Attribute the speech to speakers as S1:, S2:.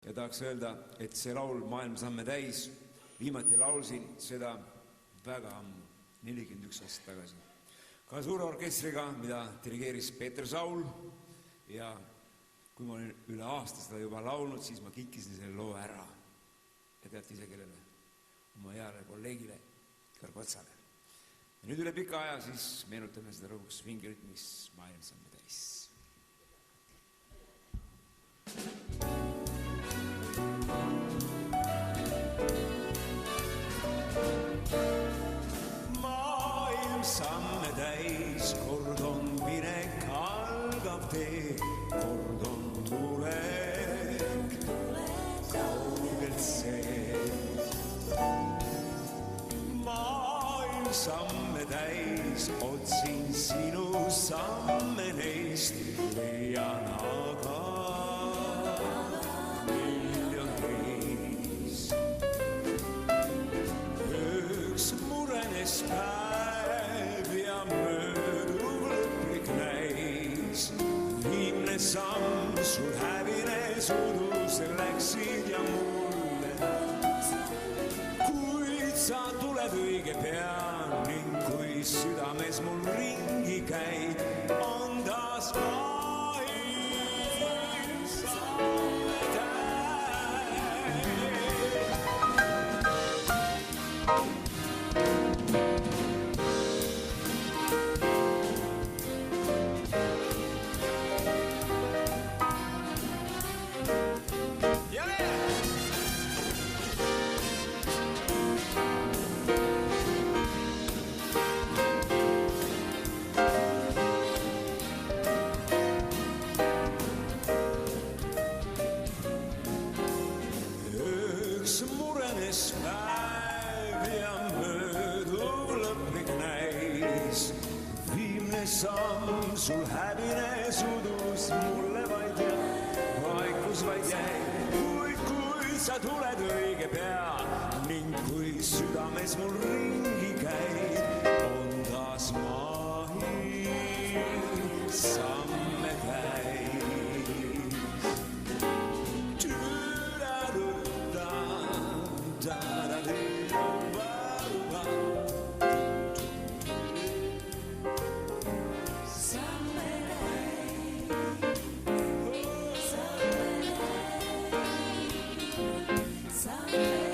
S1: ja tahaks öelda, et see laul Maailma samme täis, viimati laulsin seda väga ammu, 41 aastat tagasi. Ka suure orkestriga, mida dirigeeris Peeter Saul ja kui ma olin üle aasta seda juba laulnud, siis ma kikkisin selle loo ära. Ja teate ise kellele? Oma heale kolleegile Kõrgotsale. Ja nüüd üle pika aja siis meenutame seda rõhuks vingirütmis Maailma samme täis. Maailm samme täis, kord on minek, algab tee, kord on tulek, kaugelt see. Maailm samme täis, otsin sinu samme neist, leian aga miljon reis. Üks murenes päev ja mööduv lõplik näis. Viimne samm sul hävines, udusel läksid ja mulle. Kuid sa tuled õige pea ning kui südames mul ringi käid, on taas maailm samme täis. Murenes päev ja mööduv lõplik näis. Viimne samm sul häbines, udus mulle vaid ja vaikus vaid jäi. Kui sa tuled õige pea ning kui südames mul ringi käid, on taas maailm samme täis. Samme